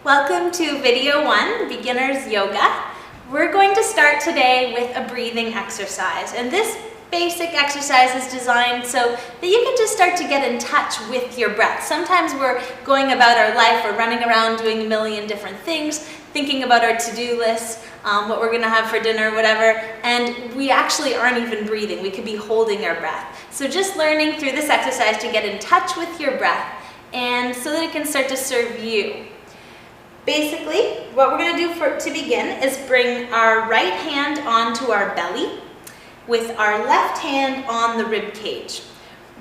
Welcome to video 1, Beginner's Yoga. We're going to start today with a breathing exercise, and this basic exercise is designed so that you can just start to get in touch with your breath. Sometimes we're going about our life or running around doing a million different things, thinking about our to-do list, what we're going to have for dinner, whatever, and we actually aren't even breathing. We could be holding our breath. So just learning through this exercise to get in touch with your breath and so that it can start to serve you. Basically, what we're going to do to begin is bring our right hand onto our belly with our left hand on the rib cage.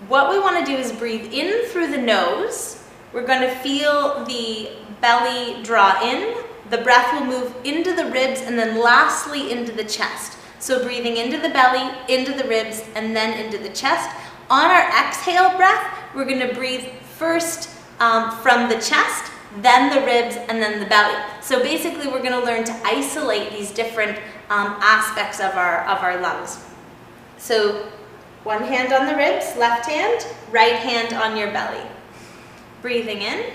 What we want to do is breathe in through the nose. We're going to feel the belly draw in. The breath will move into the ribs and then lastly into the chest. So breathing into the belly, into the ribs, and then into the chest. On our exhale breath, we're going to breathe first from the chest, then the ribs, and then the belly. So basically we're going to learn to isolate these different aspects of our lungs. So one hand on the ribs, left hand, right hand on your belly. Breathing in.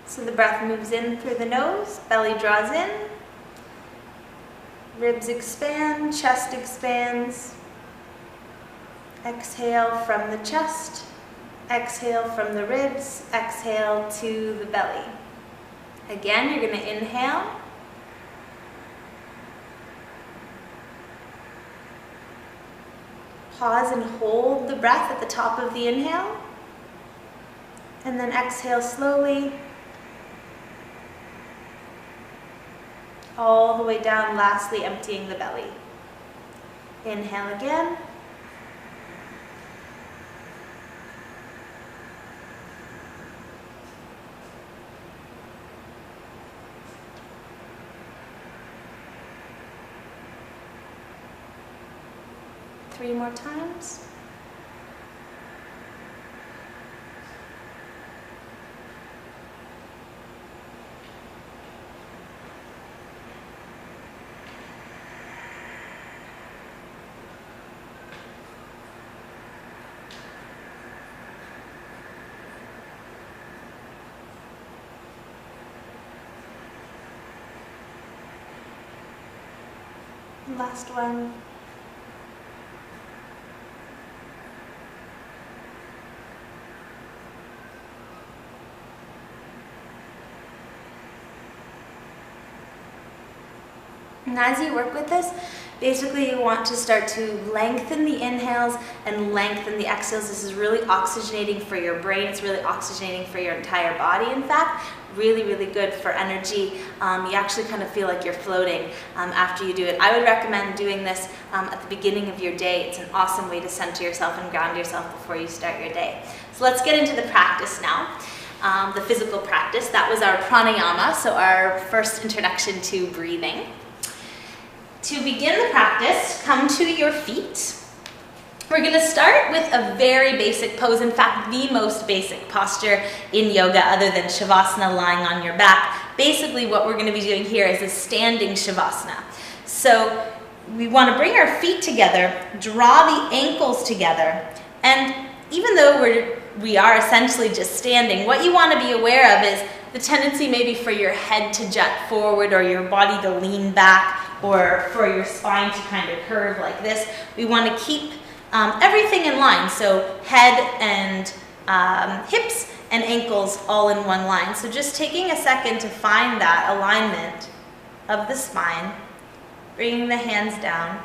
So the breath moves in through the nose, belly draws in, ribs expand, chest expands. Exhale from the chest, exhale from the ribs, exhale to the belly. Again, you're going to inhale. Pause and hold the breath at the top of the inhale. And then exhale slowly. All the way down, lastly emptying the belly. Inhale again. Three more times. Last one. And as you work with this, basically you want to start to lengthen the inhales and lengthen the exhales. This is really oxygenating for your brain. It's really oxygenating for your entire body, in fact. Really, really good for energy. You actually kind of feel like you're floating after you do it. I would recommend doing this at the beginning of your day. It's an awesome way to center yourself and ground yourself before you start your day. So let's get into the practice now. The physical practice. That was our pranayama, so our first introduction to breathing. To begin the practice, come to your feet. We're going to start with a very basic pose, in fact, the most basic posture in yoga other than Shavasana, lying on your back. Basically, what we're going to be doing here is a standing Shavasana. So we want to bring our feet together, draw the ankles together, and even though we are essentially just standing, what you want to be aware of is the tendency maybe for your head to jut forward or your body to lean back or for your spine to kind of curve like this. We want to keep everything in line, so head and hips and ankles all in one line. So just taking a second to find that alignment of the spine, bringing the hands down.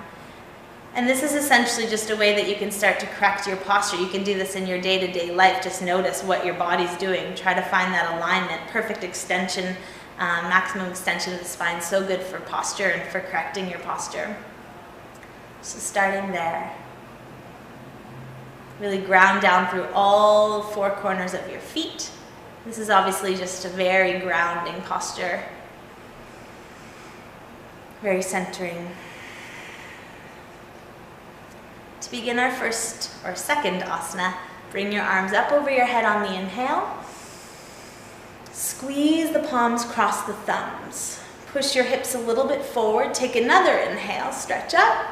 And this is essentially just a way that you can start to correct your posture. You can do this in your day-to-day life. Just notice what your body's doing. Try to find that alignment, perfect extension, maximum extension of the spine. So good for posture and for correcting your posture. So starting there. Really ground down through all four corners of your feet. This is obviously just a very grounding posture. Very centering. To begin our first or second asana, bring your arms up over your head on the inhale. Squeeze the palms, cross the thumbs. Push your hips a little bit forward. Take another inhale, stretch up,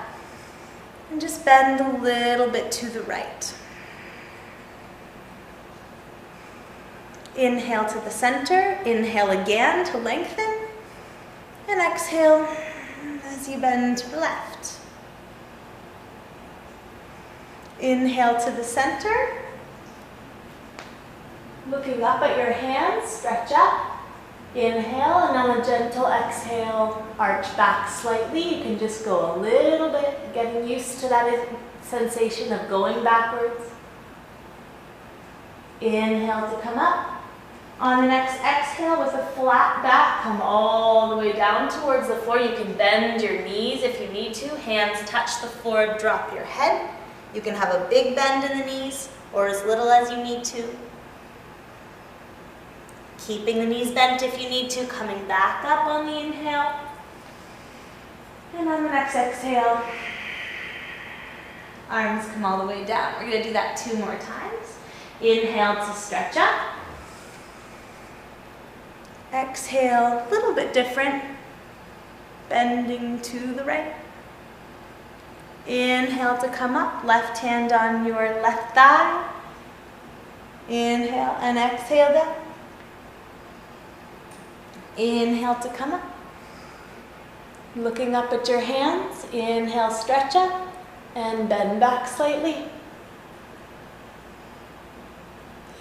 and just bend a little bit to the right. Inhale to the center, inhale again to lengthen, and exhale as you bend to the left. Inhale to the center, looking up at your hands, stretch up. Inhale, and on a gentle exhale, arch back slightly. You can just go a little bit, getting used to that sensation of going backwards. Inhale to come up. On the next exhale, with a flat back, come all the way down towards the floor. You can bend your knees if you need to. Hands touch the floor, drop your head. You can have a big bend in the knees or as little as you need to. Keeping the knees bent if you need to, coming back up on the inhale. And on the next exhale, arms come all the way down. We're going to do that 2 more times. Inhale to stretch up. Exhale, a little bit different, bending to the right. Inhale to come up, left hand on your left thigh. Inhale and exhale down. Inhale to come up. Looking up at your hands, inhale, stretch up, and bend back slightly.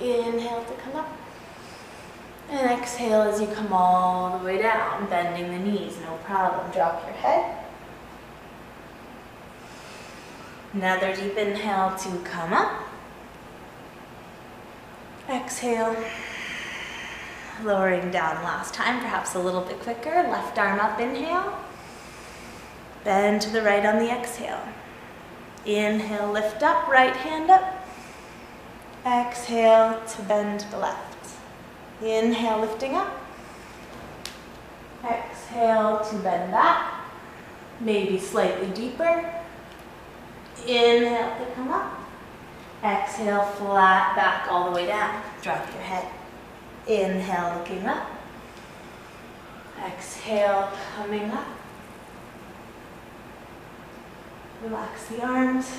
Inhale to come up. And exhale as you come all the way down, bending the knees, no problem. Drop your head. Another deep inhale to come up. Exhale. Lowering down last time, perhaps a little bit quicker. Left arm up, inhale. Bend to the right on the exhale. Inhale, lift up, right hand up. Exhale to bend to the left. Inhale, lifting up. Exhale to bend back, maybe slightly deeper. Inhale to come up. Exhale, flat back all the way down. Drop your head. Inhale, looking up. Exhale, coming up. Relax the arms.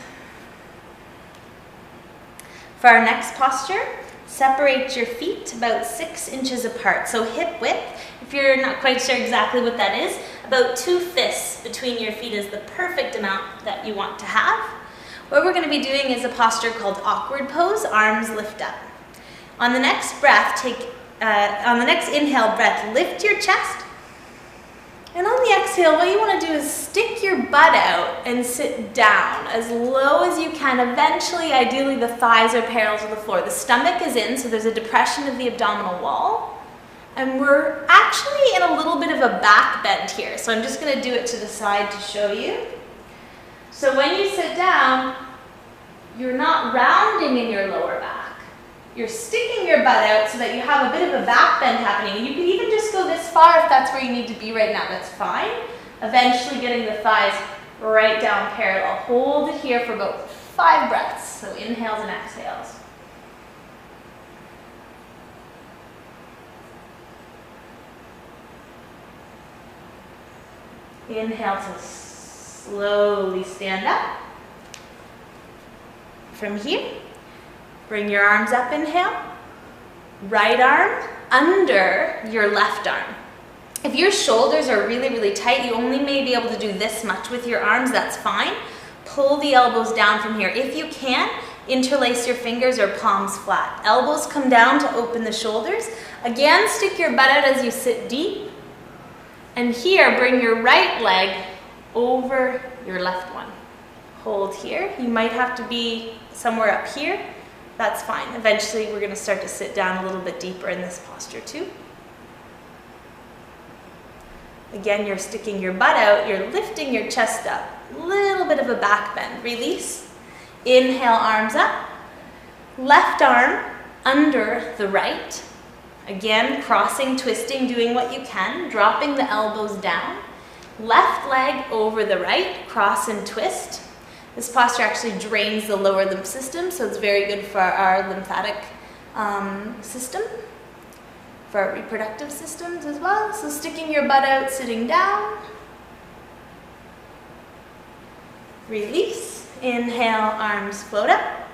For our next posture, separate your feet about 6 inches apart. So hip width, if you're not quite sure exactly what that is, about 2 fists between your feet is the perfect amount that you want to have. What we're going to be doing is a posture called awkward pose, arms lift up. On the next breath, on the next inhale breath, lift your chest. And on the exhale, what you want to do is stick your butt out and sit down as low as you can. Eventually, ideally, the thighs are parallel to the floor. The stomach is in, so there's a depression of the abdominal wall. And we're actually in a little bit of a back bend here. So I'm just going to do it to the side to show you. So when you sit down, you're not rounding in your lower back. You're sticking your butt out so that you have a bit of a back bend happening. And you can even just go this far if that's where you need to be right now. That's fine. Eventually getting the thighs right down parallel. Hold it here for about 5 breaths. So inhales and exhales. Inhale to slowly stand up. From here, bring your arms up, inhale. Right arm under your left arm. If your shoulders are really, really tight, you only may be able to do this much with your arms, that's fine. Pull the elbows down from here. If you can, interlace your fingers or palms flat. Elbows come down to open the shoulders. Again, stick your butt out as you sit deep. And here, bring your right leg over your left one. Hold here. You might have to be somewhere up here. That's fine. Eventually, we're going to start to sit down a little bit deeper in this posture too. Again, you're sticking your butt out. You're lifting your chest up. Little bit of a back bend. Release. Inhale, arms up. Left arm under the right. Again, crossing, twisting, doing what you can. Dropping the elbows down. Left leg over the right. Cross and twist. This posture actually drains the lower lymph system, so it's very good for our lymphatic system. for our reproductive systems as well. So sticking your butt out, sitting down. Release. Inhale, arms float up.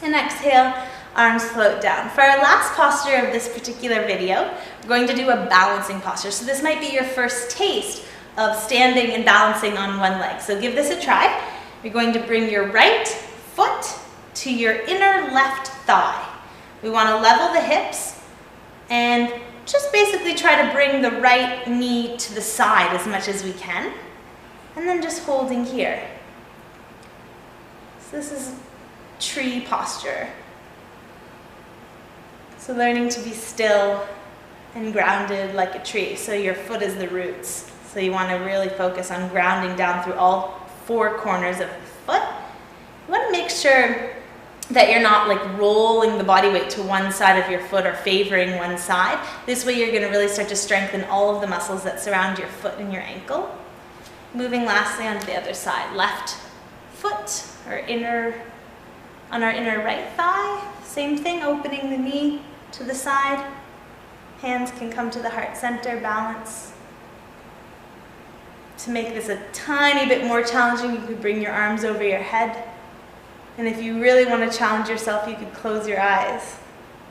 And exhale, arms float down. For our last posture of this particular video, we're going to do a balancing posture. So this might be your first taste of standing and balancing on one leg. So give this a try. You're going to bring your right foot to your inner left thigh. We want to level the hips and just basically try to bring the right knee to the side as much as we can. And then just holding here. So this is tree posture. So learning to be still and grounded like a tree. So your foot is the roots. So you want to really focus on grounding down through all four corners of the foot. You want to make sure that you're not like rolling the body weight to one side of your foot or favoring one side. This way you're going to really start to strengthen all of the muscles that surround your foot and your ankle. Moving lastly onto the other side. Left foot or on our inner right thigh. Same thing, opening the knee to the side. Hands can come to the heart center, balance. To make this a tiny bit more challenging, you could bring your arms over your head. And if you really want to challenge yourself, you could close your eyes.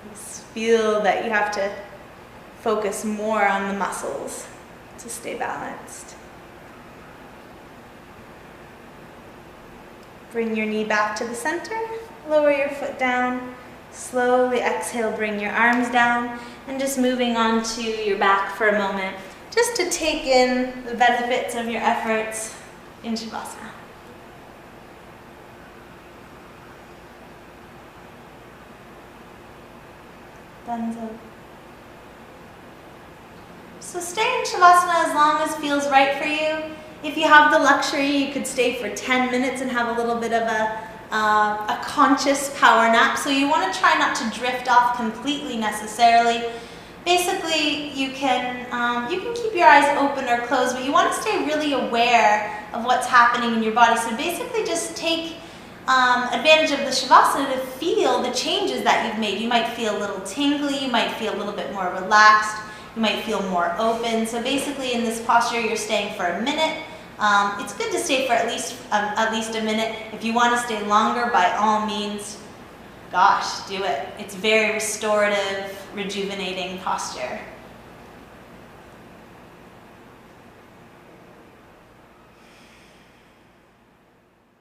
Just feel that you have to focus more on the muscles to stay balanced. Bring your knee back to the center, lower your foot down. Slowly exhale, bring your arms down, and just moving on to your back for a moment, just to take in the benefits of your efforts in Shavasana. Danzo. So stay in Shavasana as long as feels right for you. If you have the luxury, you could stay for 10 minutes and have a little bit of a conscious power nap. So you want to try not to drift off completely necessarily. Basically, you can keep your eyes open or closed, but you want to stay really aware of what's happening in your body. So basically just take advantage of the Shavasana to feel the changes that you've made. You might feel a little tingly, you might feel a little bit more relaxed, you might feel more open. So basically in this posture, you're staying for a minute. It's good to stay for at least a minute. If you want to stay longer, by all means, gosh, do it. It's very restorative, rejuvenating posture.